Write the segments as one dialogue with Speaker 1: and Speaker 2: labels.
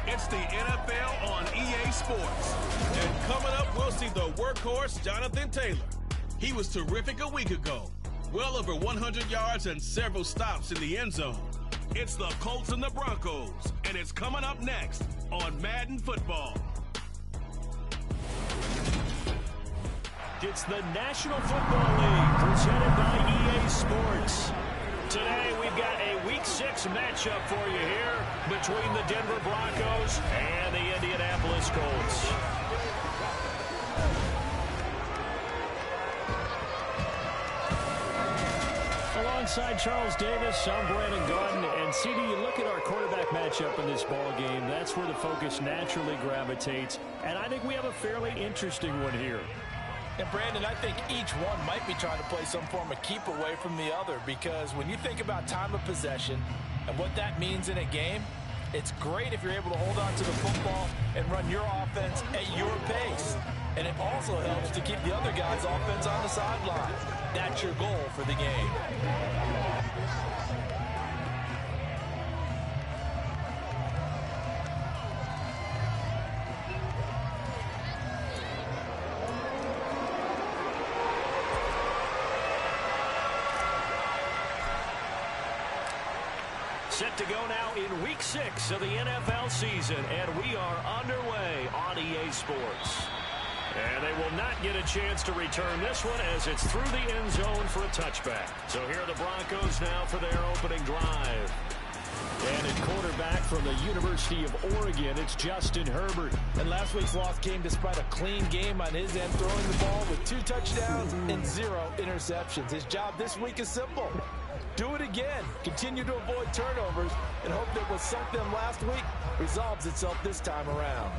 Speaker 1: It's the NFL on EA Sports. And coming up, we'll see the workhorse, Jonathan Taylor. He was terrific a week ago. Well over 100 yards and several stops in the end zone. It's the Colts and the Broncos, and it's coming up next on Madden Football.
Speaker 2: It's the National Football League presented by EA Sports. Today we've got a Week 6 matchup for you here between the Denver Broncos and the Indianapolis Colts. Alongside Charles Davis, I'm Brandon Gordon, and CD, you look at our quarterback matchup in this ball game, that's where the focus naturally gravitates, and I think we have a fairly interesting one here.
Speaker 3: And Brandon, I think each one might be trying to play some form of keep away from the other, because when you think about time of possession and what that means in a game, it's great if you're able to hold on to the football and run your offense at your pace. And it also helps to keep the other guy's offense on the sideline. That's your goal for the game.
Speaker 2: Set to go now in Week 6 of the NFL season, and we are underway on EA Sports. And they will not get a chance to return this one as it's through the end zone for a touchback. So here are the Broncos now for their opening drive. And at quarterback from the University of Oregon, it's Justin Herbert.
Speaker 3: And last week's loss came despite a clean game on his end, throwing the ball with 2 touchdowns and 0 interceptions. His job this week is simple. Do it again. Continue to avoid turnovers and hope that what sunk them last week resolves itself this time around.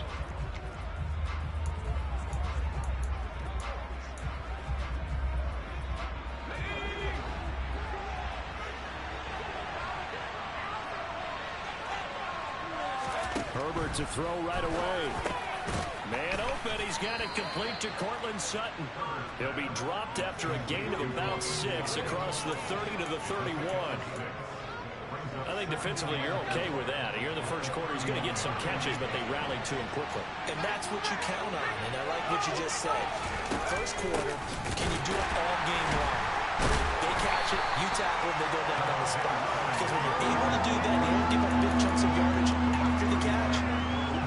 Speaker 2: Herbert to throw right away. Man open, he's got it complete to Cortland Sutton. He'll be dropped after a gain of about 6 across the 30 to the 31. I think defensively you're okay with that. Here in the first quarter, he's going to get some catches, but they rallied to him quickly.
Speaker 3: And that's what you count on, and I like what you just said. First quarter, can you do it all game long? They catch it, you tackle it, they go down on the spot. Because when you're able to do that, you don't give up big chunks of yardage after the catch.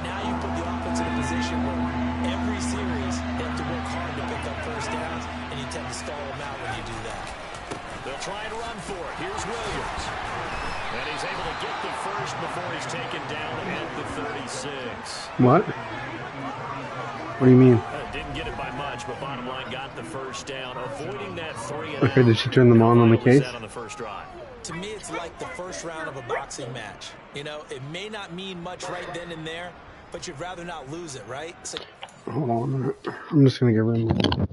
Speaker 3: Now you put the offense in a position where every series they have to work hard to pick up first downs, and you tend to stall them out when you do that.
Speaker 2: They'll try and run for it. Here's Williams. And he's able to get the first before he's taken down at the 36.
Speaker 4: What? What do you mean?
Speaker 2: Didn't get it by much, but bottom line got the first down, avoiding that 3 and
Speaker 4: Okay, did she turn them on the case?
Speaker 2: On the first drive.
Speaker 3: To me, it's like the first round of a boxing match. You know, it may not mean much right then and there, but you'd rather not lose it, right? So
Speaker 4: hold on a minute. I'm just going to get rid of them.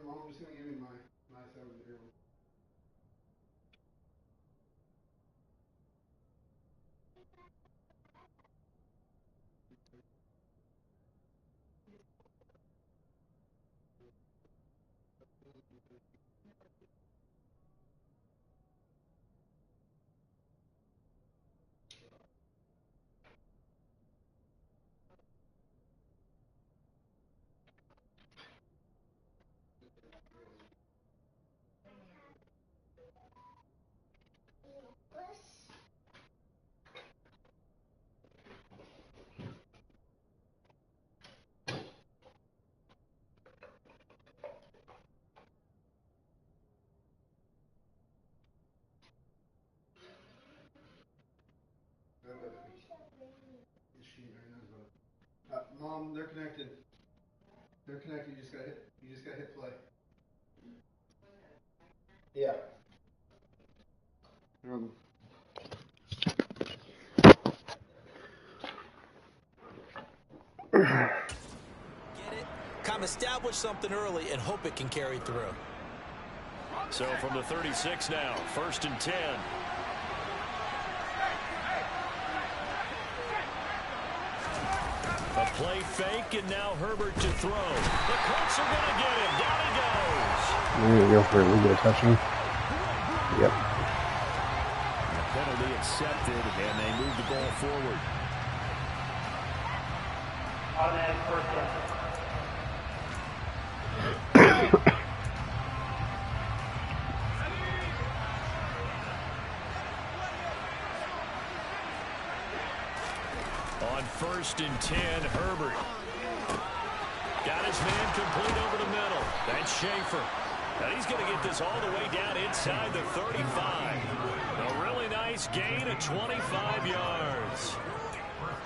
Speaker 4: Mom, I'm just going to give you my side of the deal. Mom, they're connected. They're connected. You just got hit play. Yeah.
Speaker 3: establish something early and hope it can carry through.
Speaker 2: So from the 36 now, 1st and 10. A play fake, and now Herbert to throw. The Colts are going to get him. Down he goes.
Speaker 5: There you go for it. We get a touchdown. Yep.
Speaker 2: The penalty accepted, and they move the ball forward.
Speaker 4: Automatic first down.
Speaker 2: On 1st and 10, Herbert. Got his man complete over the middle. That's Schaefer. Now he's going to get this all the way down inside the 35. A really nice gain of 25 yards.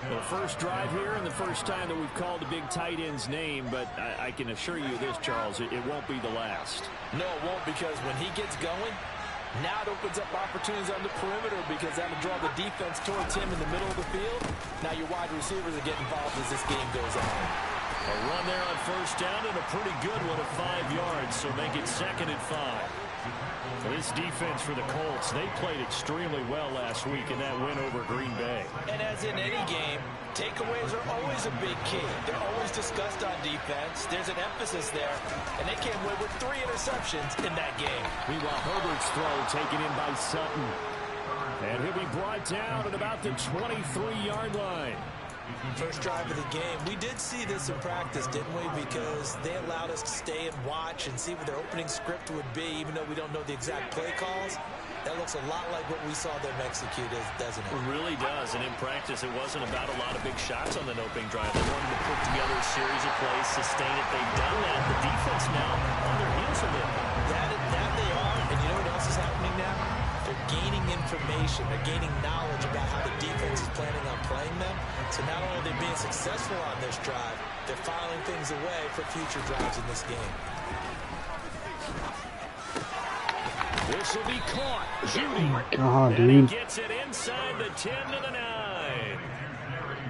Speaker 2: The first drive here and the first time that we've called a big tight end's name, but I can assure you this, Charles, it won't be the last.
Speaker 3: No, it won't, because when he gets going, now it opens up opportunities on the perimeter, because that'll draw the defense towards him in the middle of the field. Now your wide receivers are getting involved as this game goes on.
Speaker 2: A run there on 1st down, and a pretty good one of 5 yards, so make it 2nd and 5. This defense for the Colts, they played extremely well last week in that win over Green Bay.
Speaker 3: And as in any game, takeaways are always a big key. They're always discussed on defense. There's an emphasis there, and they came away with 3 interceptions in that game.
Speaker 2: Meanwhile, Herbert's throw taken in by Sutton. And he'll be brought down at about the 23-yard line.
Speaker 3: First drive of the game. We did see this in practice, didn't we? Because they allowed us to stay and watch and see what their opening script would be, even though we don't know the exact play calls. That looks a lot like what we saw them execute, doesn't it?
Speaker 2: It really does. And in practice, it wasn't about a lot of big shots on the opening drive. They wanted to put together a series of plays, sustain it. They've done that. The defense now on their heels a bit.
Speaker 3: That they are. And you know what else is happening now? They're gaining information. They're gaining knowledge about how the defense is planning on playing them. So not only are they being successful on this drive, they're filing things away for future drives in this game.
Speaker 2: This will be caught. Judy.
Speaker 5: Oh my God,
Speaker 2: and
Speaker 5: dude.
Speaker 2: he gets it inside the 10 to the 9.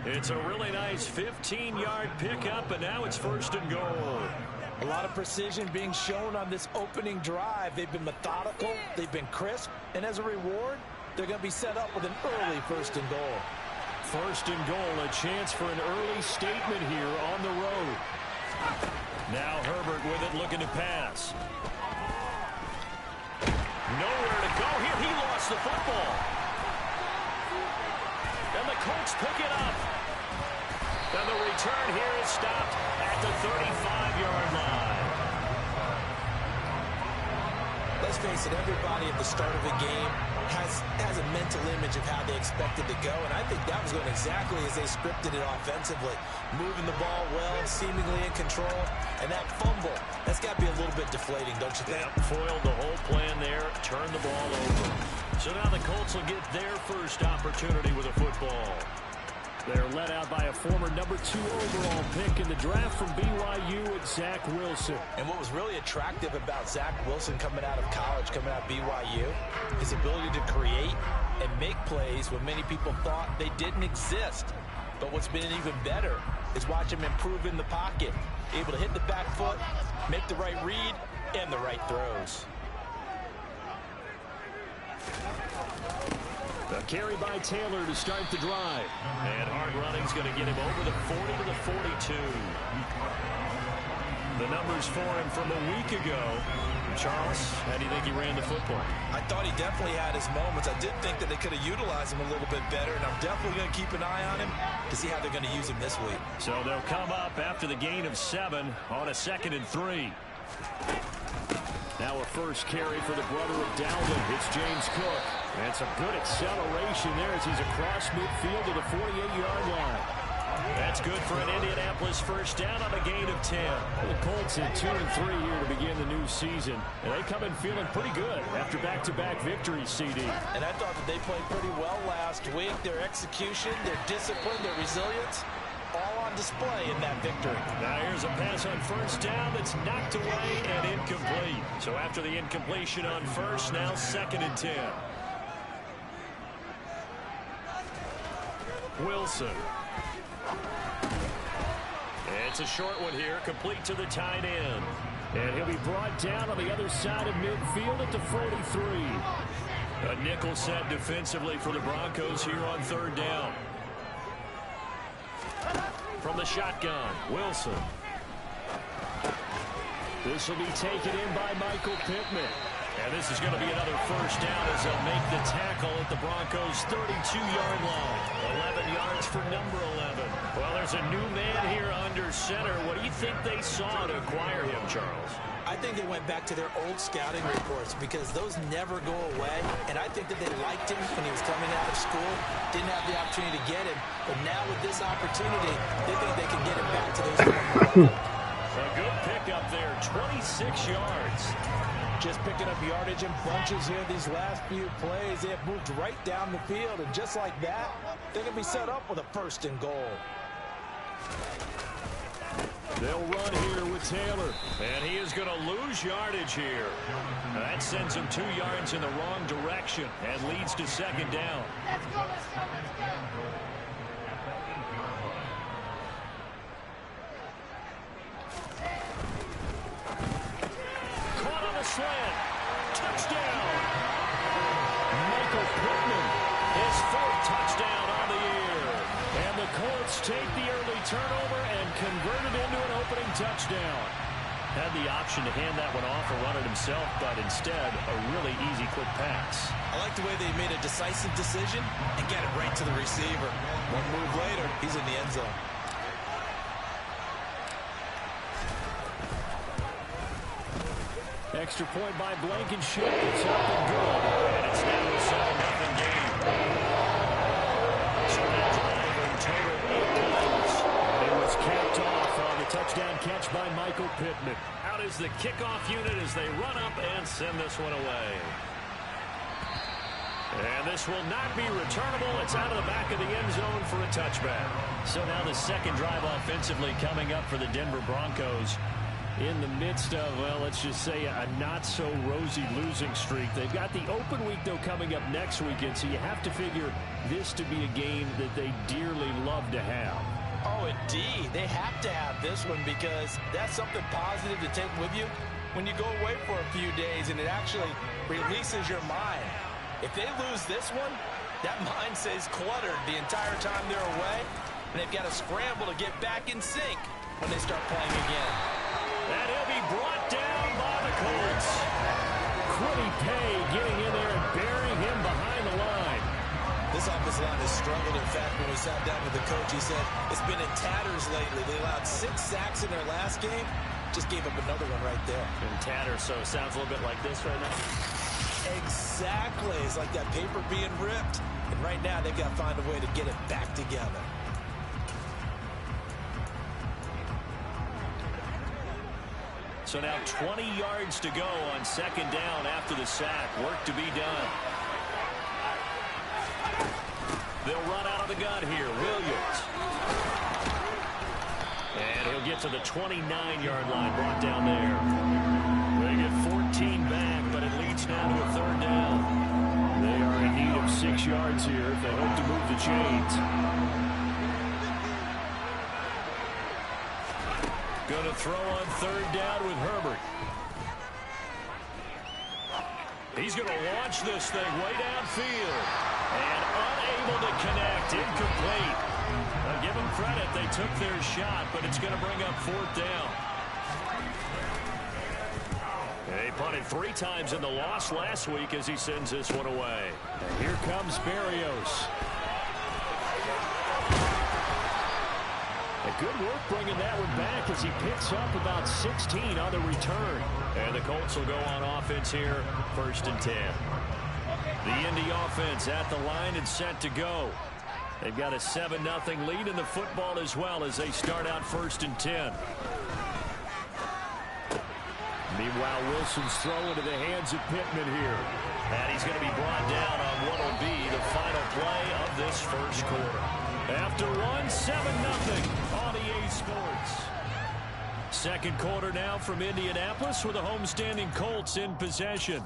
Speaker 2: It's a really nice 15-yard pickup, and now it's 1st and goal.
Speaker 3: A lot of precision being shown on this opening drive. They've been methodical. They've been crisp. And as a reward, they're going to be set up with an early 1st and goal.
Speaker 2: 1st and goal, a chance for an early statement here on the road. Now Herbert with it, looking to pass. Nowhere to go here. He lost the football. And the Colts pick it up. And the return here is stopped at the 35-yard line.
Speaker 3: Let's face it, everybody at the start of a game has a mental image of how they expect it to go, and I think that was going exactly as they scripted it offensively. Moving the ball well, seemingly in control, and that fumble, that's got to be a little bit deflating, don't you think?
Speaker 2: Yep, foiled the whole plan there, turned the ball over. So now the Colts will get their first opportunity with a football. They're led out by a former number 2 overall pick in the draft from BYU, at Zach Wilson.
Speaker 3: And what was really attractive about Zach Wilson coming out of college, coming out of BYU, his ability to create and make plays when many people thought they didn't exist. But what's been even better is watch him improve in the pocket, able to hit the back foot, make the right read, and the right throws.
Speaker 2: A carry by Taylor to start the drive. And hard running's going to get him over the 40 to the 42. The numbers for him from a week ago. Charles, how do you think he ran the football?
Speaker 3: I thought he definitely had his moments. I did think that they could have utilized him a little bit better, and I'm definitely going to keep an eye on him to see how they're going to use him this week. So
Speaker 2: they'll come up after the gain of 7 on a 2nd and 3. Now a first carry for the brother of Dalvin. It's James Cook. And some good acceleration there as he's across midfield to the 48-yard line. That's good for an Indianapolis first down on a gain of 10. The Colts at 2 and 3 here to begin the new season. And they come in feeling pretty good after back-to-back victories, CD.
Speaker 3: And I thought that they played pretty well last week. Their execution, their discipline, their resilience, all on display in that victory.
Speaker 2: Now here's a pass on first down that's knocked away and incomplete. So after the incompletion on first, now 2nd and 10. Wilson. It's It's a short one here, complete to the tight end. And he'll be brought down on the other side of midfield at the 43. A nickel set defensively for the Broncos here on third down. From the shotgun, Wilson. This will be taken in by Michael Pittman. And this is going to be another first down as they'll make the tackle at the Broncos' 32-yard line. 11 yards for number 11. Well, there's a new man here under center. What do you think they saw to acquire him, Charles?
Speaker 3: I think they went back to their old scouting reports because those never go away. And I think that they liked him when he was coming out of school. Didn't have the opportunity to get him. But now with this opportunity, they think they can get him back to those former levels.
Speaker 2: A good pickup there, 26 yards.
Speaker 6: Just picking up yardage in bunches here these last few plays. They have moved right down the field, and just like that, they're going to be set up with a first and goal.
Speaker 2: They'll run here with Taylor, and he is going to lose yardage here. That sends him 2 yards in the wrong direction and leads to second down.
Speaker 7: Let's go, let's go, let's go.
Speaker 2: Slant. Touchdown. Michael Pittman, his 4th touchdown on the year. And the Colts take the early turnover and convert it into an opening touchdown. Had the option to hand that one off or run it himself, but instead a really easy quick pass.
Speaker 3: I like the way they made a decisive decision and get it right to the receiver. One move later, he's in the end zone.
Speaker 2: Extra point by Blankenship. It's up and good. And it's now a 7-0 game. So that drive in total 8 plays. It was capped off on the touchdown catch by Michael Pittman. Out is the kickoff unit as they run up and send this one away. And this will not be returnable. It's out of the back of the end zone for a touchback. So now the second drive offensively coming up for the Denver Broncos. In the midst of, well, let's just say a not-so-rosy losing streak. They've got the open week, though, coming up next weekend, so you have to figure this to be a game that they dearly love to have.
Speaker 6: Oh, indeed. They have to have this one because that's something positive to take with you when you go away for a few days, and it actually releases your mind. If they lose this one, that mind stays cluttered the entire time they're away, and they've got to scramble to get back in sync when they start playing again.
Speaker 2: And he'll be brought down by the Colts. Quiddy Pay getting in there and burying him behind the line.
Speaker 3: This offensive line has struggled. In fact, when we sat down with the coach, he said it's been in tatters lately. They allowed 6 sacks in their last game. Just gave up another one right there.
Speaker 2: In tatters, so it sounds a little bit like this right now.
Speaker 3: Exactly. It's like that paper being ripped. And right now, they've got to find a way to get it back together.
Speaker 2: So now 20 yards to go on second down after the sack. Work to be done. They'll run out of the gun here. Williams. And he'll get to the 29-yard line, brought down there. They get 14 back, but it leads now to a third down. They are in need of 6 yards here if they hope to move the chains. Going to throw on third down with Herbert. He's going to launch this thing way downfield. And unable to connect. Incomplete. Now give them credit. They took their shot, but it's going to bring up fourth down. They punted 3 times in the loss last week as he sends this one away. And here comes Berrios. Good work bringing that one back as he picks up about 16 on the return. And the Colts will go on offense here, 1st and 10. The Indy offense at the line and set to go. They've got a 7-0 lead in the football as well as they start out 1st and 10. Meanwhile, Wilson's throw into the hands of Pittman here. And he's going to be brought down on what will be the final play of this first quarter. After one, 7-0 on EA Sports. Second quarter now from Indianapolis with the homestanding Colts in possession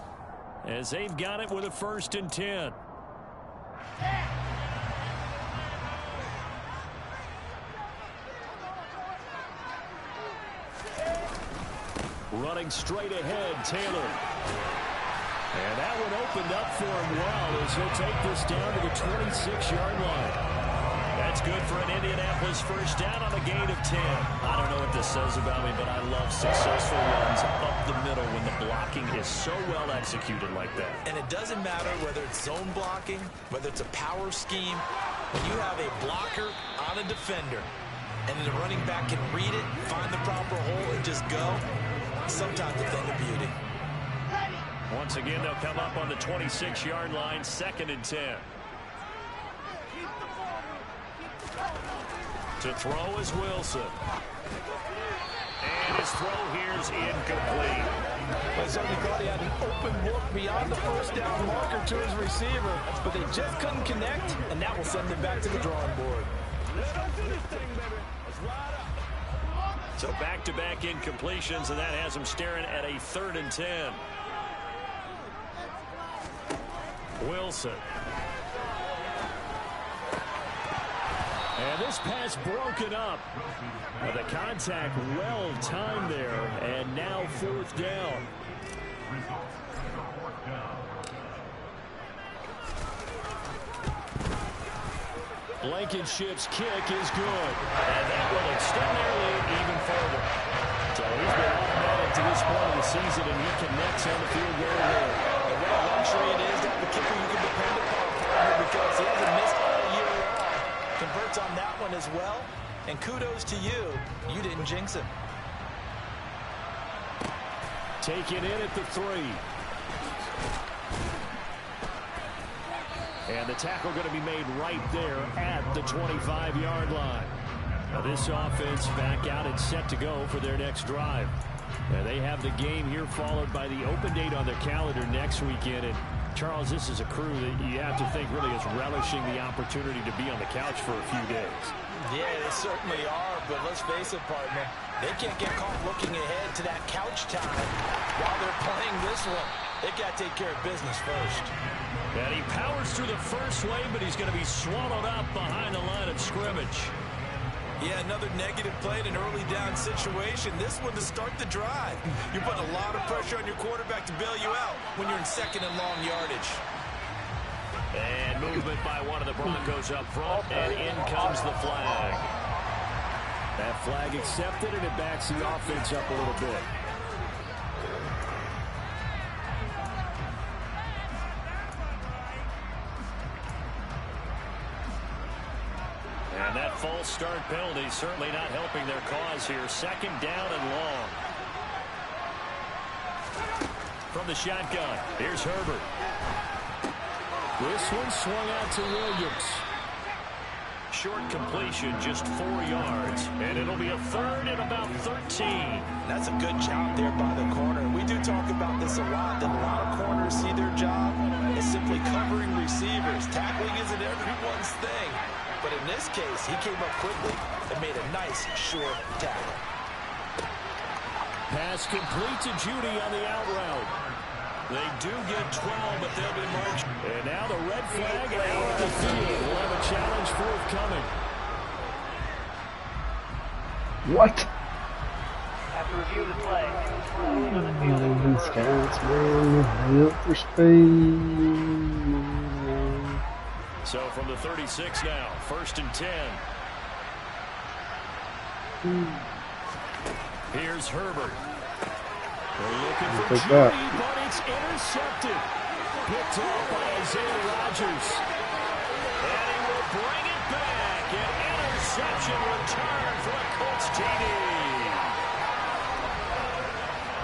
Speaker 2: as they've got it with a 1st and 10. Running straight ahead, Taylor. And that one opened up for him well as he'll take this down to the 26-yard line. That's good for an Indianapolis first down on a gain of 10. I don't know what this says about me, but I love successful runs up the middle when the blocking is so well executed like that.
Speaker 6: And it doesn't matter whether it's zone blocking, whether it's a power scheme. When you have a blocker on a defender and the running back can read it, find the proper hole, and just go, sometimes a thing of beauty.
Speaker 2: Once again, they'll come up on the 26-yard line, 2nd and 10. To throw is Wilson. And his throw here is incomplete.
Speaker 6: I certainly thought he had an open look beyond the first down marker to his receiver, but they just couldn't connect, and that will send them back to the drawing board.
Speaker 2: So back-to-back incompletions, and that has him staring at a 3rd and 10. Wilson. And this pass broken up. The contact well timed there, and now 4th down. Blankenship's kick is good. And that will extend their lead even further. So he's been automatic to this point of the season, and he connects on the field goal there.
Speaker 6: And what a luxury it is to have a kicker you can depend upon, because he hasn't missed all year long. Converts on that one as well. And kudos to you. You didn't jinx him.
Speaker 2: Taken in at the 3. And the tackle going to be made right there at the 25-yard line. Now this offense back out and set to go for their next drive. Now they have the game here followed by the open date on their calendar next weekend. And Charles, this is a crew that you have to think really is relishing the opportunity to be on the couch for a few days.
Speaker 6: Yeah, they certainly are, but let's face it, partner. They can't get caught looking ahead to that couch time while they're playing this one. They got to take care of business first.
Speaker 2: And he powers through the first lane, but he's going to be swallowed up behind the line of scrimmage.
Speaker 6: Yeah, another negative play in an early down situation. This one to start the drive. You're putting a lot of pressure on your quarterback to bail you out when you're in 2nd and long yardage.
Speaker 2: And movement by one of the Broncos up front, and in comes the flag. That flag accepted, and it backs the offense up a little bit. And that false start penalty certainly not helping their cause here. 2nd down and long. From the shotgun, here's Herbert. This one swung out to Williams. Short completion, just 4 yards. And it'll be a 3rd and about 13.
Speaker 6: That's a good job there by the corner. We do talk about this a lot, that a lot of corners see their job as simply covering receivers. Tackling isn't everyone's thing. But in this case, he came up quickly and made a nice, short tackle.
Speaker 2: Pass complete to Judy on the out route. They do get 12, but they'll be marched. And now the red flag out on the field. We'll have a challenge forthcoming.
Speaker 5: What?
Speaker 7: After review of the play.
Speaker 5: Scouts, man. Up for speed.
Speaker 2: So from the 36 now, 1st and 10. Here's Herbert. They're looking for Judy, but it's intercepted. Picked off by Isaiah Rodgers. And he will bring it back. An interception return for a Colts TD.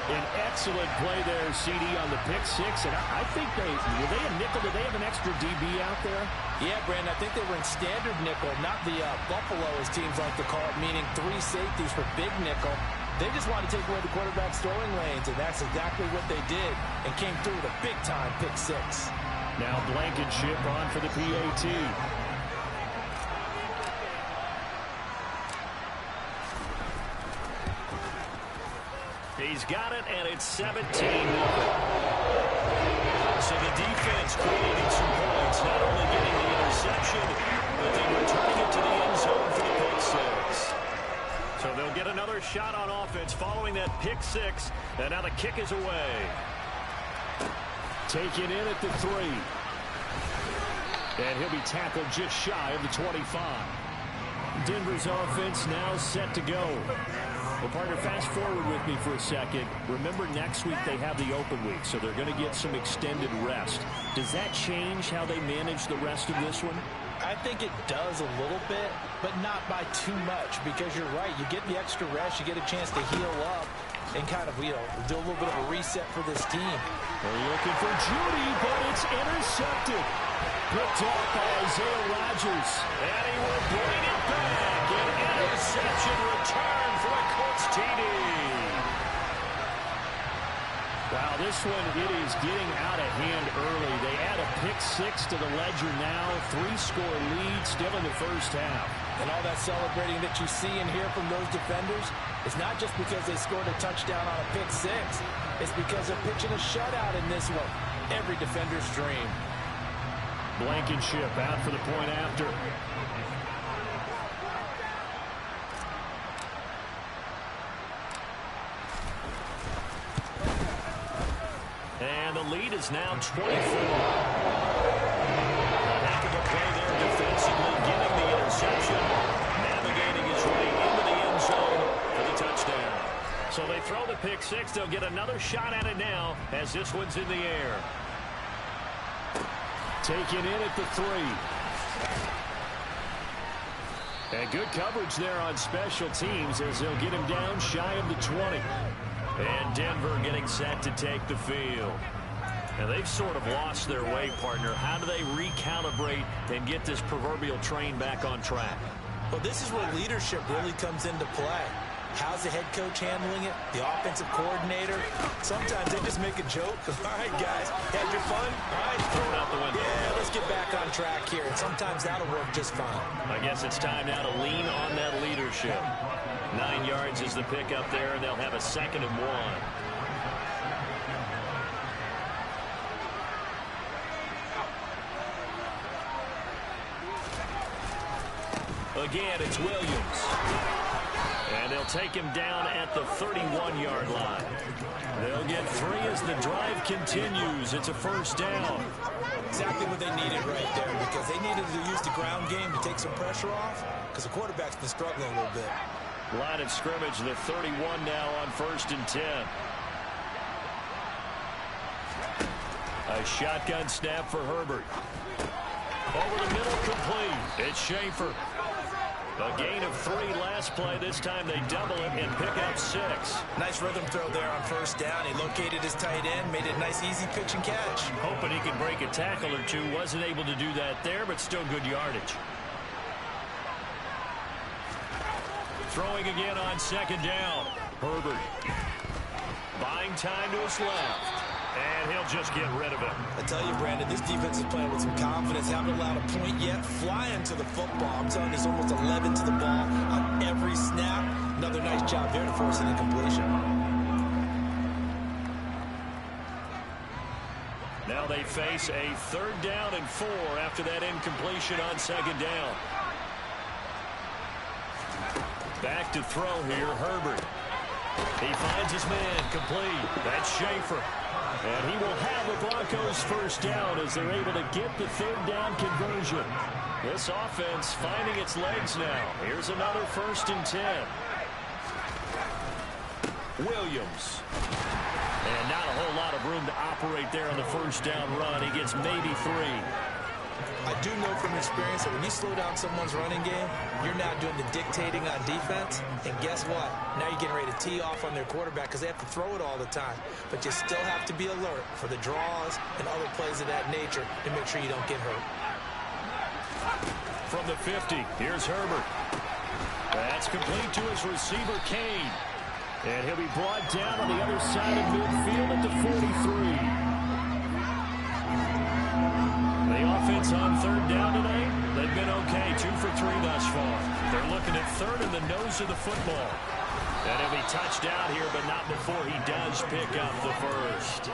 Speaker 2: An excellent play there, CD, on the pick 6. And I think were they a nickel? Did they have an extra DB out there?
Speaker 6: Yeah, Brandon, I think they were in standard nickel, not the Buffalo, as teams like to call it, meaning 3 safeties for big nickel. They just wanted to take away the quarterback's throwing lanes, and that's exactly what they did, and came through with a big-time pick 6.
Speaker 2: Now Blankenship on for the PAT. He's got it, and it's 17. So the defense creating some points, not only getting the interception, but then returning it to the end zone for the pick 6. So they'll get another shot on offense following that pick six, and now the kick is away. Taken in at the 3. And he'll be tackled just shy of the 25. Denver's offense now set to go. Well, partner, fast forward with me for a second. Remember, next week they have the open week, so they're going to get some extended rest. Does that change how they manage the rest of this one?
Speaker 6: I think it does a little bit, but not by too much, because you're right. You get the extra rest, you get a chance to heal up and kind of, do a little bit of a reset for this team.
Speaker 2: They're looking for Judy, but it's intercepted. Picked up by Isaiah Rodgers. And he will bring it back. An interception return for a Colts TD. Wow, this one, it is getting out of hand early. They add a pick six to the ledger now. 3-score lead still in the first half.
Speaker 6: And all that celebrating that you see and hear from those defenders, it's not just because they scored a touchdown on a pick six. It's because they're pitching a shutout in this one. Every defender's dream.
Speaker 2: Blankenship out for the point after. And the lead is now 24. A heck of a play there defensively, getting the interception, navigating his way into the end zone for the touchdown. So they throw the pick six. They'll get another shot at it now as this one's in the air. Taken in at the 3. And good coverage there on special teams as they'll get him down shy of the 20. And Denver getting set to take the field. And they've sort of lost their way, partner. How do they recalibrate and get this proverbial train back on track?
Speaker 6: Well, this is where leadership really comes into play. How's the head coach handling it? The offensive coordinator? Sometimes they just make a joke. All right, guys, had your fun? All right,
Speaker 2: throw it out the window.
Speaker 6: Yeah, let's get back on track here. And sometimes that'll work just fine.
Speaker 2: I guess it's time now to lean on that leadership. 9 yards is the pickup there, and they'll have a 2nd and 1. Again, it's Williams. And they'll take him down at the 31-yard line. They'll get 3 as the drive continues. It's a first down.
Speaker 6: Exactly what they needed right there, because they needed to use the ground game to take some pressure off, because the quarterback's been struggling a little bit.
Speaker 2: Line of scrimmage, the 31 now on 1st and 10. A shotgun snap for Herbert. Over the middle, complete. It's Schaefer. A gain of 3 last play. This time they double it and pick up 6.
Speaker 6: Nice rhythm throw there on first down. He located his tight end, made it a nice easy pitch and catch.
Speaker 2: Hoping he could break a tackle or two. Wasn't able to do that there, but still good yardage. Throwing again on 2nd down. Herbert buying time to his left. And he'll just get rid of it.
Speaker 6: I tell you, Brandon, this defense is playing with some confidence. Haven't allowed a point yet. Flying to the football. I'm telling you, there's almost 11 to the ball on every snap. Another nice job there to force an incompletion.
Speaker 2: Now they face a 3rd down and 4 after that incompletion on 2nd down. Back to throw here, Herbert. He finds his man, complete. That's Schaefer. And he will have the Broncos first down as they're able to get the 3rd down conversion. This offense finding its legs now. Here's another 1st and 10. Williams. And not a whole lot of room to operate there on the 1st down run. He gets maybe 3.
Speaker 6: I do know from experience that when you slow down someone's running game, you're now doing the dictating on defense. And guess what? Now you're getting ready to tee off on their quarterback because they have to throw it all the time. But you still have to be alert for the draws and other plays of that nature to make sure you don't get hurt.
Speaker 2: From the 50, here's Herbert. That's complete to his receiver, Kane. And he'll be brought down on the other side of midfield at the 43. The offense on 3rd down today, they've been okay. 2 for 3 thus far. They're looking at 3rd in the nose of the football. And he'll be touched out here, but not before he does pick up the first.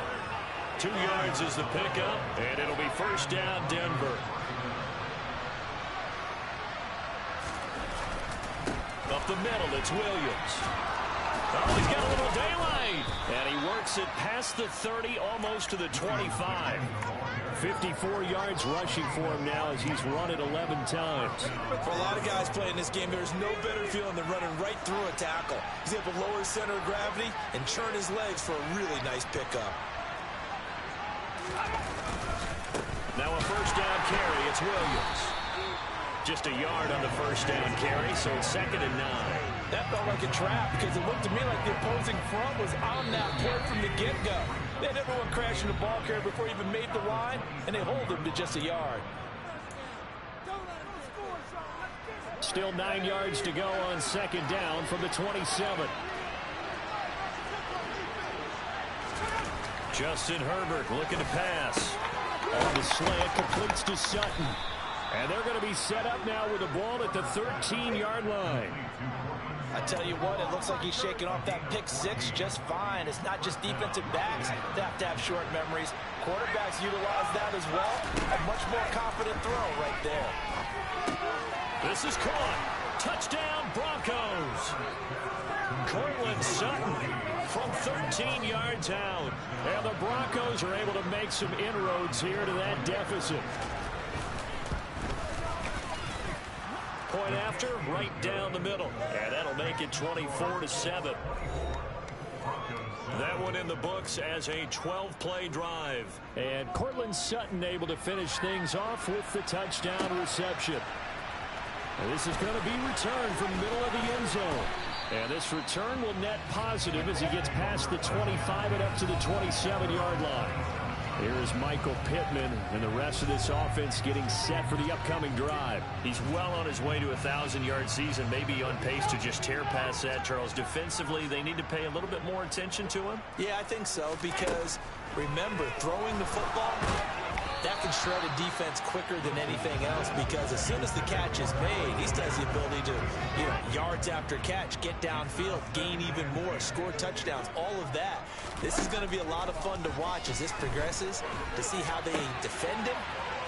Speaker 2: 2 yards is the pickup, and it'll be first down, Denver. Up the middle, it's Williams. Oh, he's got a little daylight. And he works it past the 30, almost to the 25. 54 yards rushing for him now as he's run it 11 times.
Speaker 6: For a lot of guys playing this game, there's no better feeling than running right through a tackle. He's able to lower his center of gravity and churn his legs for a really nice pickup.
Speaker 2: Now a first down carry. It's Williams. Just a yard on the first down carry, so it's 2nd and 9.
Speaker 6: That felt like a trap because it looked to me like the opposing front was on that play from the get-go. They had everyone crashing the ball carrier before he even made the line, and they hold him to just a yard.
Speaker 2: Still 9 yards to go on 2nd down from the 27. Justin Herbert looking to pass. On the slant, completes to Sutton. And they're going to be set up now with the ball at the 13-yard line.
Speaker 6: I tell you what, it looks like he's shaking off that pick six just fine. It's not just defensive backs that have to have short memories. Quarterbacks utilize that as well. A much more confident throw right there.
Speaker 2: This is caught. Touchdown, Broncos. Cortland Sutton from 13 yards out. And the Broncos are able to make some inroads here to that deficit. Point after, right down the middle. And that'll make it 24-7. That one in the books as a 12-play drive. And Cortland Sutton able to finish things off with the touchdown reception. And this is going to be returned from the middle of the end zone. And this return will net positive as he gets past the 25 and up to the 27-yard line. Here is Michael Pittman and the rest of this offense getting set for the upcoming drive.
Speaker 8: He's well on his way to a 1,000-yard season, maybe on pace to just tear past that, Charles. Defensively, they need to pay a little bit more attention to him.
Speaker 6: Yeah, I think so, because remember, throwing the football, that can shred a defense quicker than anything else, because as soon as the catch is made, he still has the ability to, yards after catch, get downfield, gain even more, score touchdowns, all of that. This is going to be a lot of fun to watch as this progresses, to see how they defend him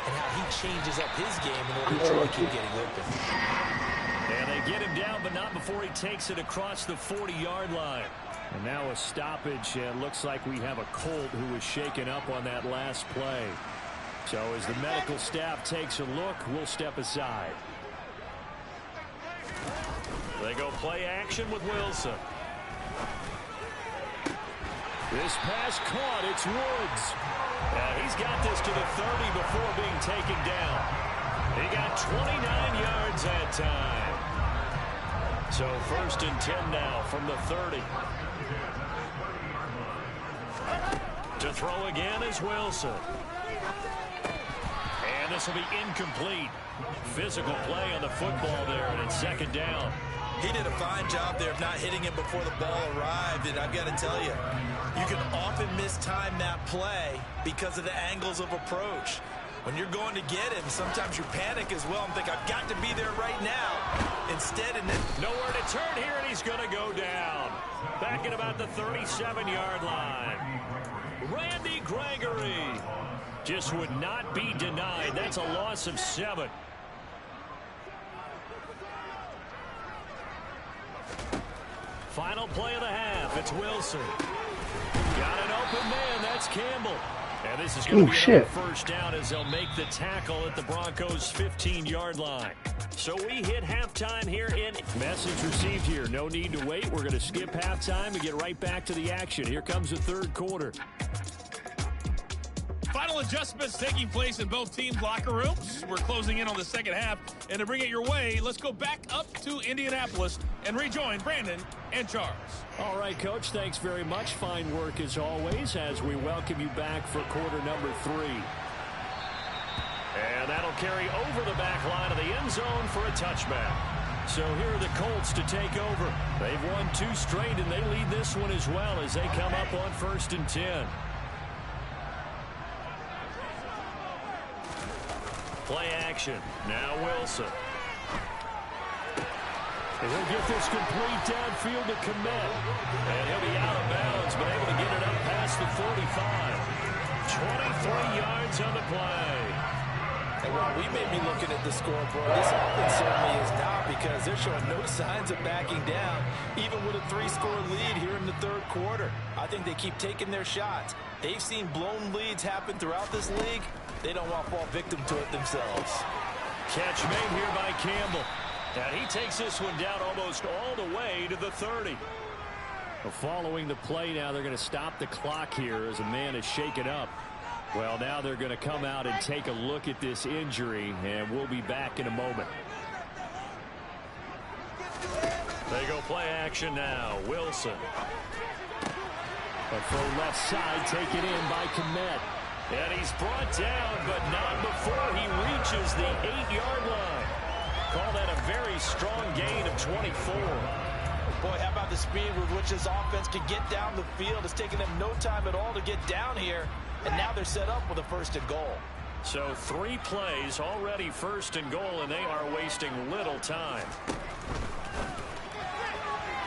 Speaker 6: and how he changes up his game in order to try to keep getting open.
Speaker 2: And they get him down, but not before he takes it across the 40-yard line. And now a stoppage, and looks like we have a Colt who was shaken up on that last play. So as the medical staff takes a look, we'll step aside.
Speaker 8: They go play action with Wilson.
Speaker 2: This pass caught. It's Woods. He's got this to the 30 before being taken down. He got 29 yards that time. So 1st and 10 now from the 30. To throw again is Wilson. And this will be incomplete. Physical play on the football there, and it's 2nd down.
Speaker 6: He did a fine job there of not hitting him before the ball arrived, and I've got to tell you, you can often mistime that play because of the angles of approach. When you're going to get him, sometimes you panic as well and think, I've got to be there right now. Instead, and then
Speaker 2: nowhere to turn here, and he's going to go down. Back at about the 37-yard line. Randy Gregory just would not be denied. That's a loss of 7. Final play of the half. It's Wilson. Got an open man. That's Campbell. And this is going to be a first down as they'll make the tackle at the Broncos' 15-yard line. So we hit halftime here in message received here. No need to wait. We're going to skip halftime and get right back to the action. Here comes the 3rd quarter.
Speaker 1: Final adjustments taking place in both teams' locker rooms. We're closing in on the 2nd half. And to bring it your way, let's go back up to Indianapolis and rejoin Brandon and Charles.
Speaker 2: All right, Coach, thanks very much. Fine work as always as we welcome you back for quarter number 3. And that'll carry over the back line of the end zone for a touchback. So here are the Colts to take over. They've won 2 straight, and they lead this one as well as they come up on 1st and 10. Play action. Now Wilson. And he'll get this complete downfield to Kmet. And he'll be out of bounds, but able to get it up past the 45. 23 yards on the play.
Speaker 6: And while we may be looking at the scoreboard, this offense certainly is not, because they're showing no signs of backing down, even with a 3-score lead here in the third quarter. I think they keep taking their shots. They've seen blown leads happen throughout this league. They don't want to fall victim to it themselves.
Speaker 2: Catch made here by Campbell. And he takes this one down almost all the way to the 30. Well, following the play now, they're going to stop the clock here as a man is shaken up. Well, now they're going to come out and take a look at this injury, and we'll be back in a moment. They go play action now. Wilson. A throw left side, taken in by Kmet. And he's brought down, but not before he reaches the 8-yard line. Call that a very strong gain of 24.
Speaker 6: Boy, how about the speed with which this offense can get down the field? It's taken them no time at all to get down here, and now they're set up with a 1st and goal.
Speaker 2: So 3 plays, already 1st and goal, and they are wasting little time.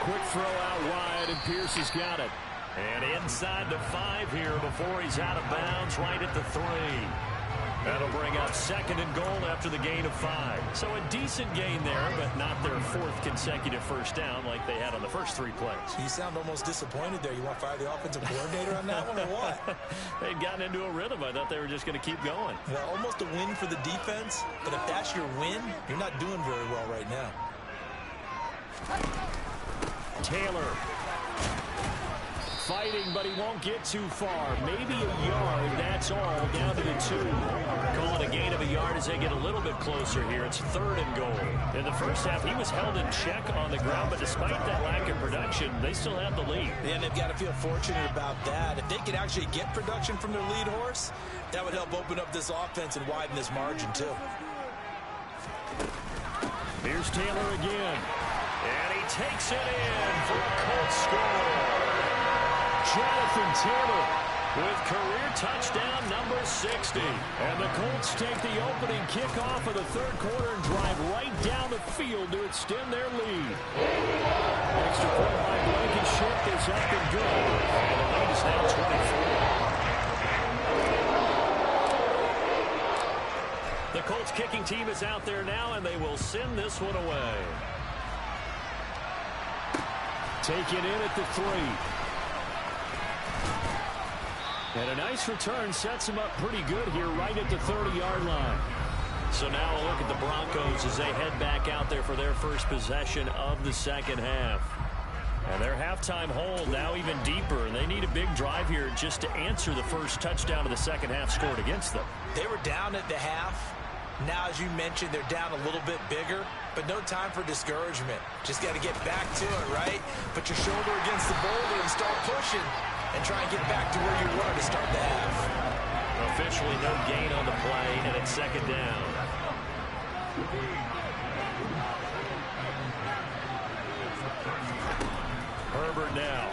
Speaker 2: Quick throw out wide, and Pierce has got it. And inside the 5 here before he's out of bounds, right at the 3. That'll bring up 2nd and goal after the gain of 5. So a decent gain there, but not their 4th consecutive 1st down like they had on the first 3 plays.
Speaker 6: You sound almost disappointed there. You want to fire the offensive coordinator on that one or what?
Speaker 2: They'd gotten into a rhythm. I thought they were just going to keep going.
Speaker 6: Well, almost a win for the defense, but if that's your win, you're not doing very well right now.
Speaker 2: Taylor. Fighting, but he won't get too far. Maybe a yard, that's all, down to the 2. Call it a gain of a yard as they get a little bit closer here. It's 3rd and goal. In the first half, he was held in check on the ground, but despite that lack of production, they still have the lead.
Speaker 6: And they've got to feel fortunate about that. If they could actually get production from their lead horse, that would help open up this offense and widen this margin, too.
Speaker 2: Here's Taylor again. And he takes it in for a Colts score. Jonathan Taylor with career touchdown number 60. And the Colts take the opening kickoff of the 3rd quarter and drive right down the field to extend their lead. Extra point by Blankenship is up and good. And the lead is now 24. The Colts kicking team is out there now, and they will send this one away. Taken in at the 3. And a nice return sets him up pretty good here right at the 30-yard line. So now a look at the Broncos as they head back out there for their first possession of the 2nd half. And their halftime hold now even deeper. And they need a big drive here just to answer the first touchdown of the 2nd half scored against them.
Speaker 6: They were down at the half. Now, as you mentioned, they're down a little bit bigger, but no time for discouragement. Just got to get back to it, right? Put your shoulder against the boulder and start pushing. And try and get back to where you were to start the half.
Speaker 2: Officially no gain on the play, and it's 2nd down. Herbert now.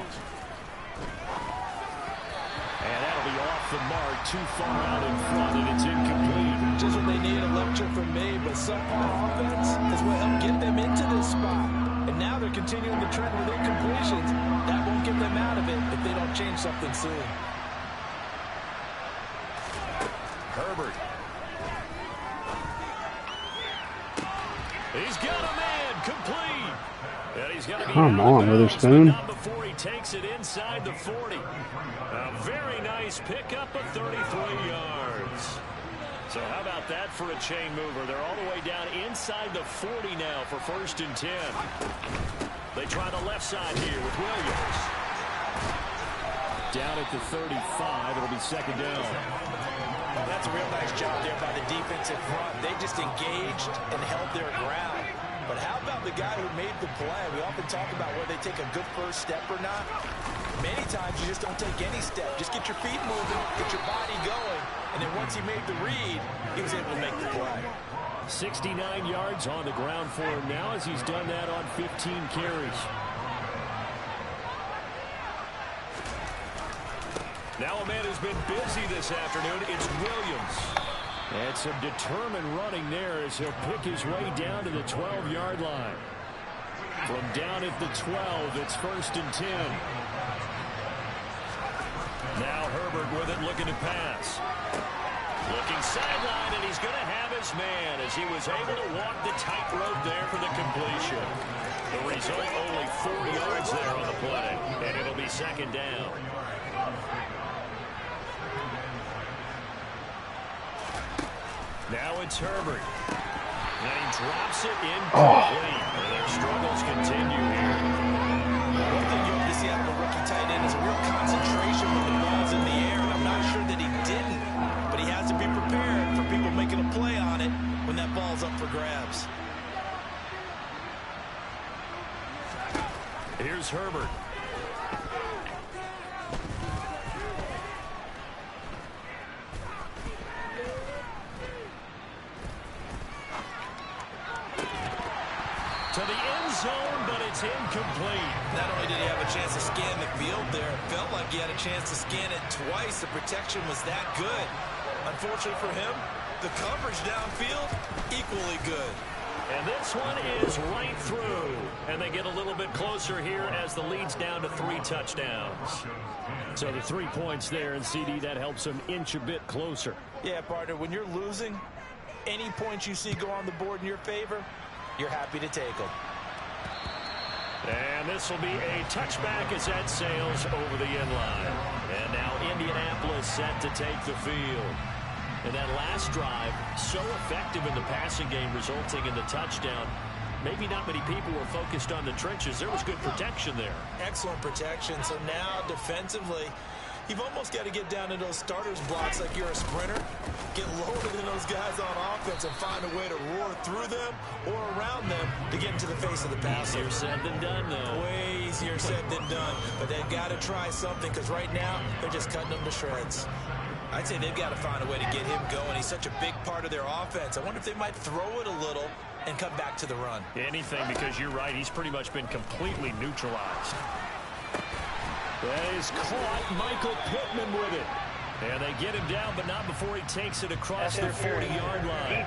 Speaker 2: And that'll be off the mark, too far out in front, and it's incomplete.
Speaker 6: Just what they need, a lecture from me, but subpar offense is what helped get them into this spot. And now they're continuing the trend with incompletions. That won't get them out of it if they don't change something soon.
Speaker 2: Herbert. He's got a man, complete. And he's got to be
Speaker 5: Come on, Witherspoon.
Speaker 2: Not before he takes it inside the 40. A very nice pickup of 33 yards. So how about that for a chain mover? They're all the way down inside the 40 now for 1st and 10. They try the left side here with Williams. Down at the 35, it'll be 2nd down.
Speaker 6: That's a real nice job there by the defensive front. They just engaged and held their ground. But how about the guy who made the play? We often talk about whether they take a good first step or not. Many times you just don't take any step. Just get your feet moving, get your body going, and then once he made the read, he was able to make the play.
Speaker 2: 69 yards on the ground for him now as he's done that on 15 carries. Now a man who's been busy this afternoon, it's Williams. And some determined running there as he'll pick his way down to the 12-yard line. From down at the 12, it's 1st and 10. Now Herbert with it, looking to pass. Looking sideline, and he's going to have his man as he was able to walk the tightrope there for the completion. The result, only 4 yards there on the play, and it'll be second down. Now it's Herbert. And he drops it incomplete. And their struggles continue here.
Speaker 6: One thing you have to see out of a rookie tight end is a real concentration when the ball's in the air, and I'm not sure that he didn't, but he has to be prepared for people making a play on it when that ball's up for grabs.
Speaker 2: Here's Herbert. To the end zone, but it's incomplete.
Speaker 6: Not only did he have a chance to scan the field there, it felt like he had a chance to scan it twice. The protection was that good. Unfortunately for him, the coverage downfield, equally good.
Speaker 2: And this one is right through. And they get a little bit closer here as the lead's down to 3 touchdowns. So the 3 points there, and CD, that helps them inch a bit closer.
Speaker 6: Yeah, partner, when you're losing, any points you see go on the board in your favor, you're happy to take them.
Speaker 2: And this will be a touchback as that sails over the end line. And now Indianapolis set to take the field. And that last drive, so effective in the passing game, resulting in the touchdown. Maybe not many people were focused on the trenches. There was good protection there.
Speaker 6: Excellent protection. So now defensively, you've almost got to get down to those starters blocks like you're a sprinter. Get lower than those guys on offense and find a way to roar through them or around them to get into the face of the passer.
Speaker 2: Easier said than done, though.
Speaker 6: Way easier said than done. But they've got to try something because right now they're just cutting them to shreds. I'd say they've got to find a way to get him going. He's such a big part of their offense. I wonder if they might throw it a little and come back to the run.
Speaker 2: Anything, because you're right. He's pretty much been completely neutralized. That is caught. Michael Pittman with it. And they get him down, but not before he takes it across their 40-yard line.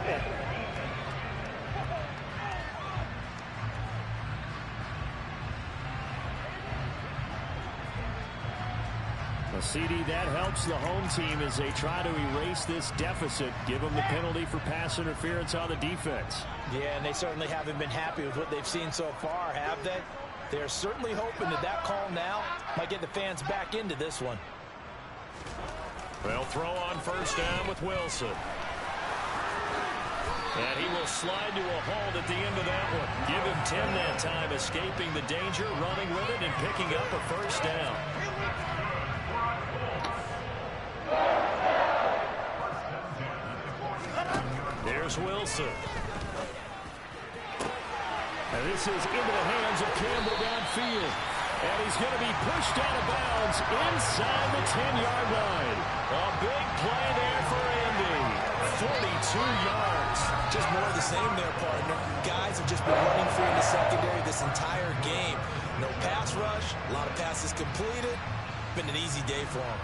Speaker 2: The CD, that helps the home team as they try to erase this deficit. Give them the penalty for pass interference on the defense.
Speaker 6: Yeah, and they certainly haven't been happy with what they've seen so far, have they? They're certainly hoping that that call now might get the fans back into this one.
Speaker 2: They'll throw on first down with Wilson. And he will slide to a halt at the end of that one. Give him 10 that time, escaping the danger, running with it, and picking up a first down. Here's Wilson. And this is into the hands of Campbell downfield. And he's going to be pushed out of bounds inside the 10-yard line. A big play there for Indy. 42 yards.
Speaker 6: Just more of the same there, partner. Guys have just been running free in the secondary this entire game. No pass rush, a lot of passes completed. Been an easy day for them.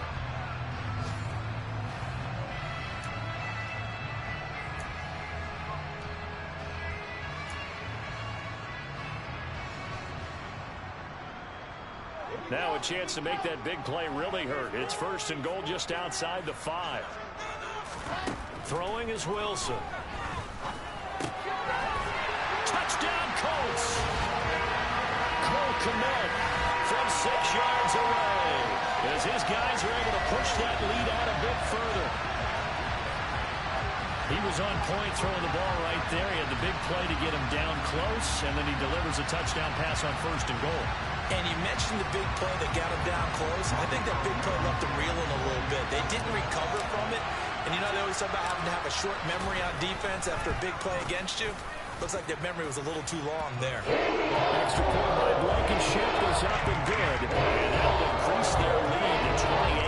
Speaker 2: Now a chance to make that big play really hurt. It's first and goal just outside the 5. Throwing is Wilson. Touchdown, Colts. Cole Kmet from 6 yards away as his guys are able to push that lead out a bit further. He was on point throwing the ball right there. He had the big play to get him down close, and then he delivers a touchdown pass on first and goal.
Speaker 6: And you mentioned the big play that got him down close. I think that big play left him reeling a little bit. They didn't recover from it. And you know, they always talk about having to have a short memory on defense after a big play against you. Looks like their memory was a little too long there.
Speaker 2: Extra point by Blankenship is up and good. And that'll increase their lead to 28.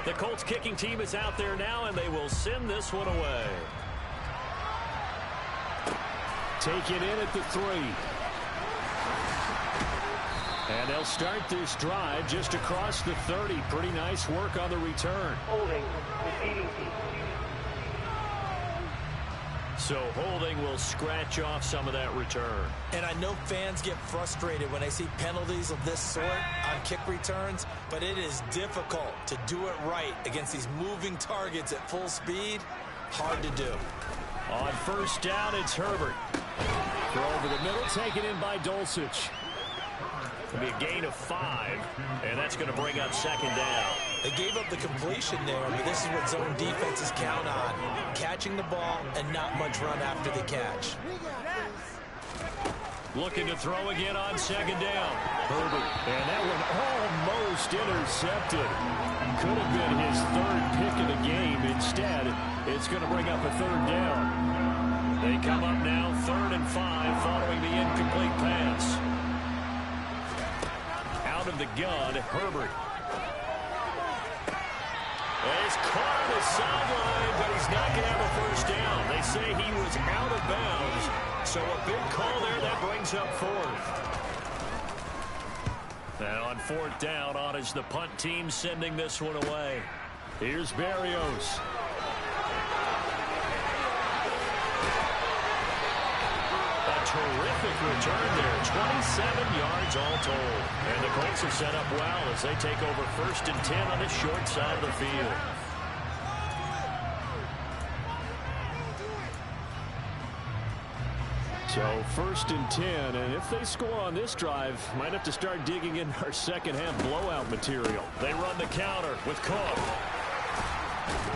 Speaker 2: The Colts kicking team is out there now, and they will send this one away. Take it in at the 3. And they'll start this drive just across the 30. Pretty nice work on the return.
Speaker 7: Holding, receiving team.
Speaker 2: So holding will scratch off some of that return.
Speaker 6: And I know fans get frustrated when they see penalties of this sort on kick returns, but it is difficult to do it right against these moving targets at full speed. Hard to do.
Speaker 2: On first down, it's Herbert. Throw over the middle, taken in by Dulcich. It'll be a gain of 5, and that's going to bring up second down.
Speaker 6: They gave up the completion there, but this is what zone defenses count on. Catching the ball and not much run after the catch.
Speaker 2: Looking to throw again on second down. Herbert, and that one almost intercepted. Could have been his third pick of the game. Instead, it's going to bring up a third down. They come up now 3rd and 5 following the incomplete pass. Out of the gun, Herbert. He's caught on the sideline, but he's not going to have a first down. They say he was out of bounds. So a big call there that brings up 4th. Now on 4th down, on is the punt team sending this one away. Here's Berrios. A terrific return there. 27 yards all told. And the Colts are set up well as they take over 1st and 10 on the short side of the field. So 1st and 10, and if they score on this drive, might have to start digging in our second half blowout material. They run the counter with Cook.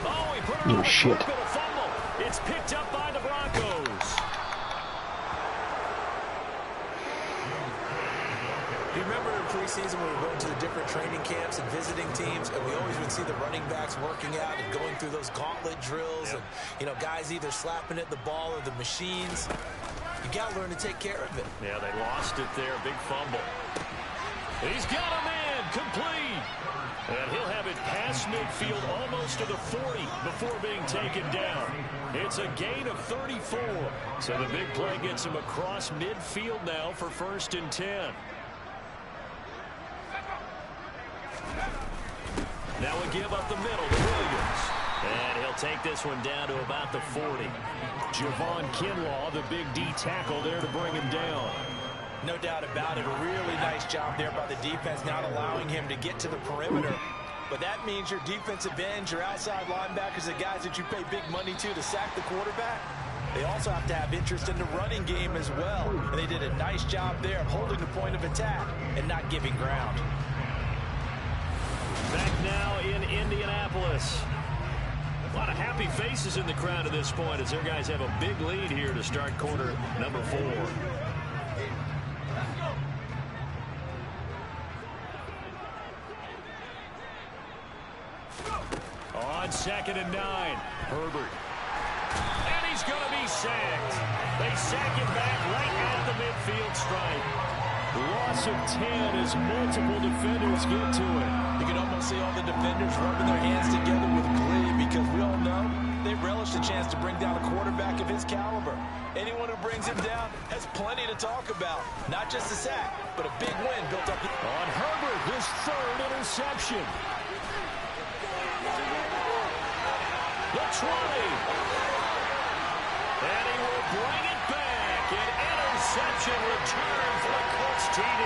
Speaker 2: Oh, he put it on
Speaker 5: shit.
Speaker 2: A fumble. It's picked up by the Broncos.
Speaker 6: You remember in preseason when we were going to the different training camps and visiting teams, and we always would see the running backs working out and going through those gauntlet drills, and guys either slapping at the ball or the machines. You got to learn to take care of it.
Speaker 2: Yeah, they lost it there. Big fumble. He's got a man complete. And he'll have it past midfield almost to the 40 before being taken down. It's a gain of 34. So the big play gets him across midfield now for 1st and 10. Now we give up the middle to Williams. And he'll take this one down to about the 40. Javon Kinlaw, the big D tackle there to bring him down.
Speaker 6: No doubt about it. A really nice job there by the defense, not allowing him to get to the perimeter. But that means your defensive ends, your outside linebackers, the guys that you pay big money to sack the quarterback, they also have to have interest in the running game as well. And they did a nice job there of holding the point of attack and not giving ground.
Speaker 2: Back now in Indianapolis. A lot of happy faces in the crowd at this point as their guys have a big lead here to start quarter number 4. On 2nd and 9, Herbert. And he's going to be sacked. They sack him back right at the midfield stripe. Loss of 10 as multiple defenders get to it.
Speaker 6: You can almost see all the defenders rubbing their hands together with glee because we all know they relish the chance to bring down a quarterback of his caliber. Anyone who brings him down has plenty to talk about. Not just a sack, but a big win built up.
Speaker 2: On Herbert, his 3rd interception. The 20. And he will bring it back. An interception return for the Colts TD.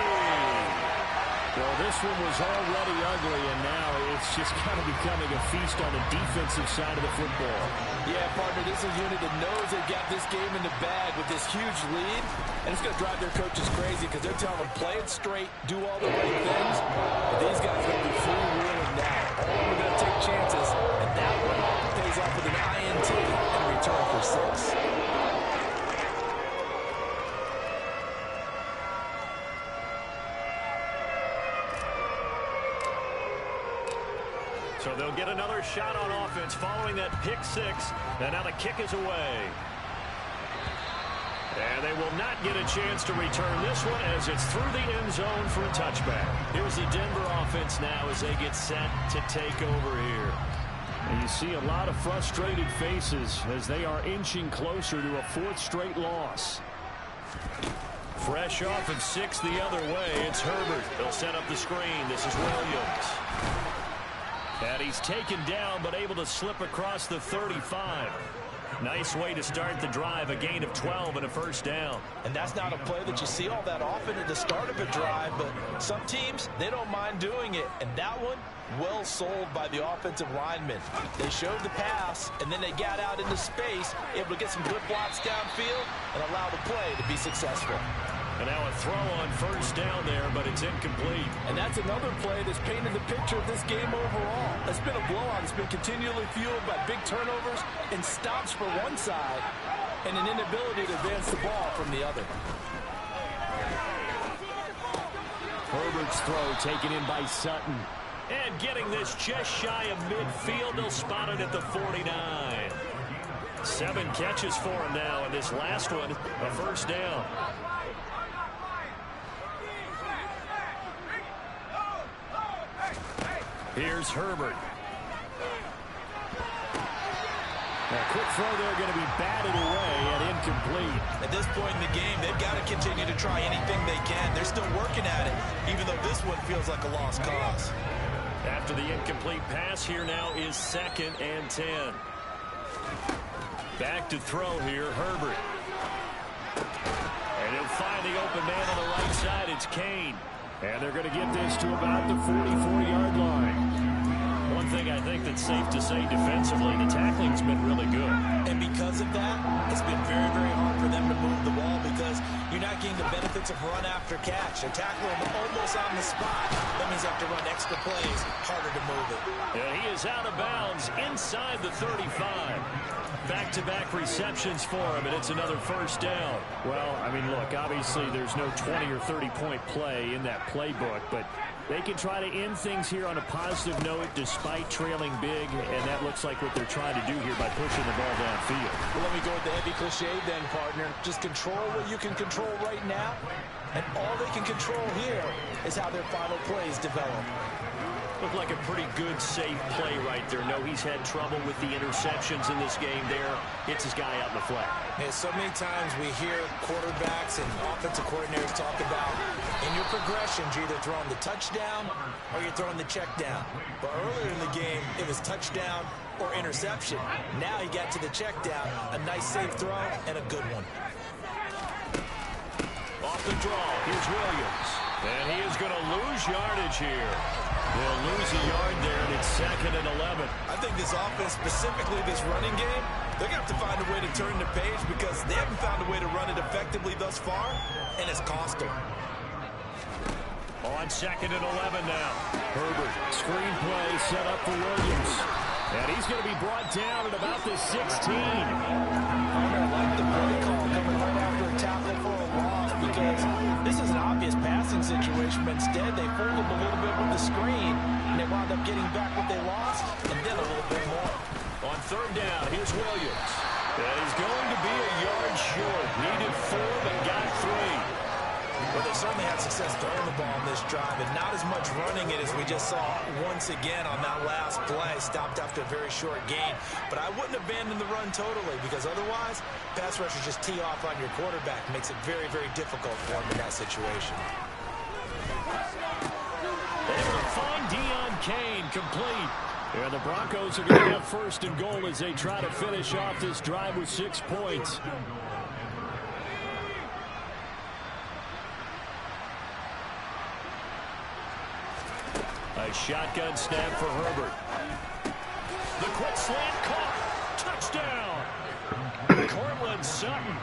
Speaker 2: Well, this one was already ugly, and now it's just kind of becoming a feast on the defensive side of the football.
Speaker 6: Yeah, partner, this is a unit that knows they've got this game in the bag with this huge lead, and it's going to drive their coaches crazy because they're telling them, play it straight, do all the right things. But these guys are going to be freewheeling now. We're going to take chances, and that one pays off with an INT and a return for 6.
Speaker 2: So they'll get another shot on offense following that pick 6. And now the kick is away. And they will not get a chance to return this one as it's through the end zone for a touchback. Here's the Denver offense now as they get set to take over here. And you see a lot of frustrated faces as they are inching closer to a 4th straight loss. Fresh off of 6 the other way, it's Herbert. They'll set up the screen. This is Williams. And he's taken down but able to slip across the 35. Nice way to start the drive, a gain of 12 and a first down.
Speaker 6: And that's not a play that you see all that often at the start of a drive, but some teams, they don't mind doing it. And that one, well sold by the offensive lineman. They showed the pass, and then they got out into space, able to get some good blocks downfield and allow the play to be successful.
Speaker 2: And now a throw on first down there, but it's incomplete.
Speaker 6: And that's another play that's painted the picture of this game overall. It's been a blowout. It's been continually fueled by big turnovers and stops for one side and an inability to advance the ball from the other.
Speaker 2: Herbert's throw taken in by Sutton. And getting this just shy of midfield, they'll spot it at the 49. 7 catches for him now, and this last one, a first down. Here's Herbert. A quick throw there, going to be batted away and incomplete.
Speaker 6: At this point in the game, they've got to continue to try anything they can. They're still working at it, even though this one feels like a lost cause.
Speaker 2: After the incomplete pass, here now is 2nd and 10. Back to throw here, Herbert. And he'll find the open man on the right side. It's Kane. And they're going to get this to about the 44-yard line. One thing I think that's safe to say defensively, the tackling's been really good.
Speaker 6: And because of that, it's been very, very hard for them to move the ball because you're not getting the benefits of run after catch. They're tackling almost on the spot. That means you have to run extra plays, harder to move it.
Speaker 2: And he is out of bounds inside the 35. Back-to-back receptions for him, and it's another first down. Well, I mean, look, obviously there's no 20 or 30-point play in that playbook, but they can try to end things here on a positive note despite trailing big, and that looks like what they're trying to do here by pushing the ball downfield.
Speaker 6: Well, let me go with the heavy cliche then, partner. Just control what you can control right now, and all they can control here is how their final plays develop.
Speaker 2: Looked like a pretty good, safe play right there. No, he's had trouble with the interceptions in this game there. Hits his guy out in the flat.
Speaker 6: And so many times we hear quarterbacks and offensive coordinators talk about in your progressions, you're either throwing the touchdown or you're throwing the check down. But earlier in the game, it was touchdown or interception. Now he got to the check down, a nice safe throw, and a good one.
Speaker 2: Off the draw, here's Williams. And he is going to lose yardage here. They'll lose a yard there, and it's 2nd and 11.
Speaker 6: I think this offense, specifically this running game, they're going to have to find a way to turn the page because they haven't found a way to run it effectively thus far, and it's cost them.
Speaker 2: On 2nd and 11 now. Herbert, screen play set up for Williams. And he's going to be brought down at about the 16.
Speaker 6: I like the play call coming right after a tackle for a loss because this is an obvious passing situation, but instead they fooled him a little bit with the screen, and they wound up getting back what they lost, and then a little bit more.
Speaker 2: On 3rd down, here's Williams. That is going to be a yard short. Needed 4, but got 3.
Speaker 6: Well, they certainly had success throwing the ball on this drive, and not as much running it as we just saw once again on that last play. Stopped after a very short gain. But I wouldn't abandon the run totally because otherwise, pass rushers just tee off on your quarterback. Makes it very, very difficult for him in that situation.
Speaker 2: Able to find Deion Kane complete. And the Broncos are going to have 1st and goal as they try to finish off this drive with 6 points. A shotgun snap for Herbert. The quick slant caught. Touchdown. Cortland Sutton.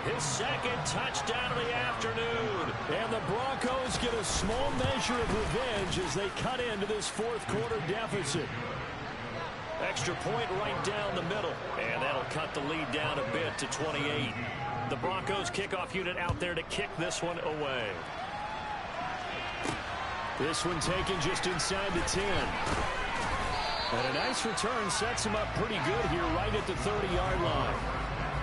Speaker 2: His 2nd touchdown of the afternoon. And the Broncos get a small measure of revenge as they cut into this 4th quarter deficit. Extra point right down the middle. And that'll cut the lead down a bit to 28. The Broncos kickoff unit out there to kick this one away. This one taken just inside the 10. And a nice return sets him up pretty good here right at the 30-yard line.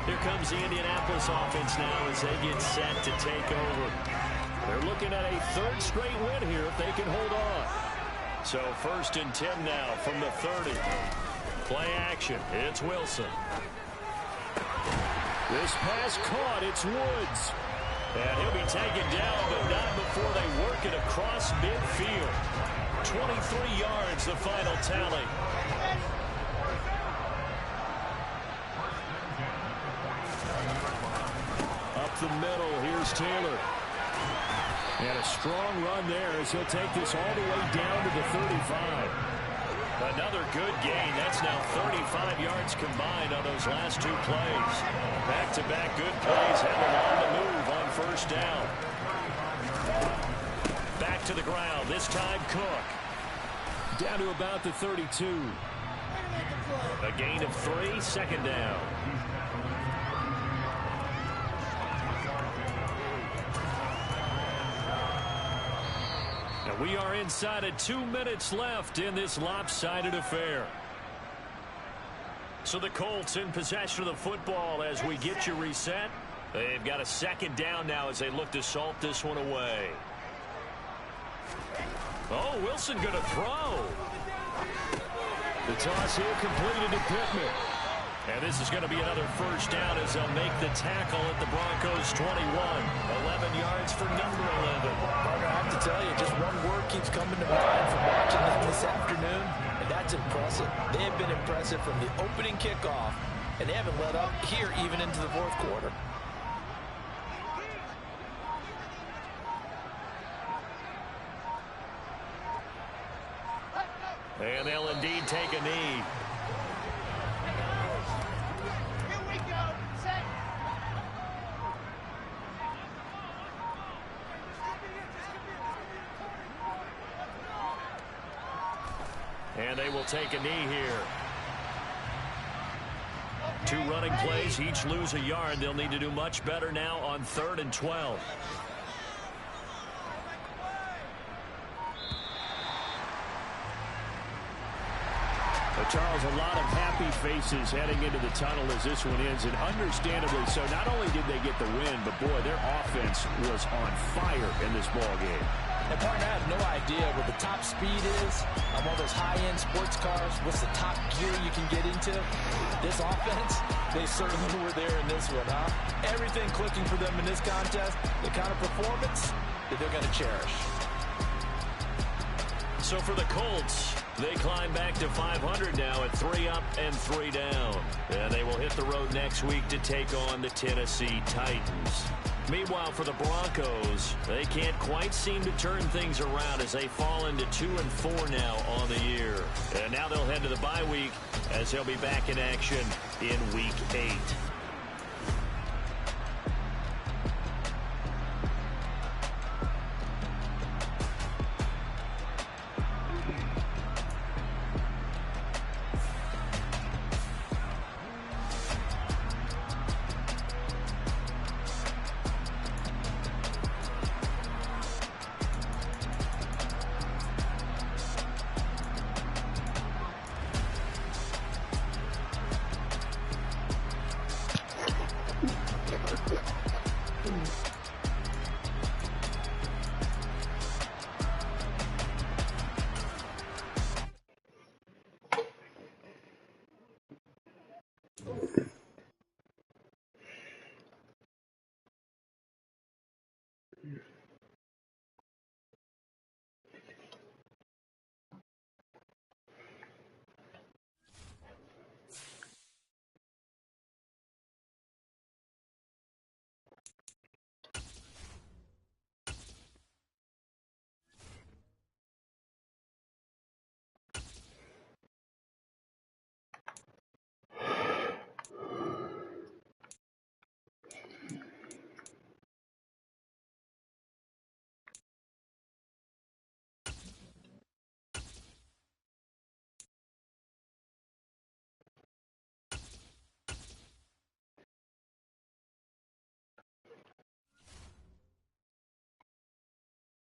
Speaker 2: Here comes the Indianapolis offense now as they get set to take over. They're looking at a 3rd straight win here if they can hold on. So 1st and 10 now from the 30. Play action. It's Wilson. This pass caught. It's Woods. And he'll be taken down, but not before they work it across midfield. 23 yards, the final tally. the middle. Here's Taylor. And a strong run there as he'll take this all the way down to the 35. Another good gain. That's now 35 yards combined on those last two plays. Back-to-back good plays have him on the move on first down. Back to the ground. This time Cook. Down to about the 32. A gain of 3, second down. And we are inside of 2 minutes left in this lopsided affair. So the Colts in possession of the football as we get you reset. They've got a second down now as they look to salt this one away. Oh, Wilson going to throw. The toss here completed to Pittman. And this is going to be another first down as they'll make the tackle at the Broncos 21. 11 yards for number 11.
Speaker 6: Parker, I have to tell you, just one word keeps coming to mind from watching them this afternoon, and that's impressive. They have been impressive from the opening kickoff, and they haven't let up here even into the fourth quarter.
Speaker 2: And they'll indeed take a knee. And they will take a knee here. 2 running plays, each lose a yard. They'll need to do much better now on 3rd and 12. Charles, a lot of happy faces heading into the tunnel as this one ends, and understandably so. Not only did they get the win, but boy, their offense was on fire in this ball game.
Speaker 6: And partner, I have no idea what the top speed is on one of those high-end sports cars. What's the top gear you can get into? This offense, they certainly were there in this one, huh? Everything clicking for them in this contest, the kind of performance that they're going to cherish.
Speaker 2: So for the Colts, they climb back to 500 now at 3 up and 3 down. And they will hit the road next week to take on the Tennessee Titans. Meanwhile, for the Broncos, they can't quite seem to turn things around as they fall into 2-4 now on the year. And now they'll head to the bye week as they'll be back in action in Week 8.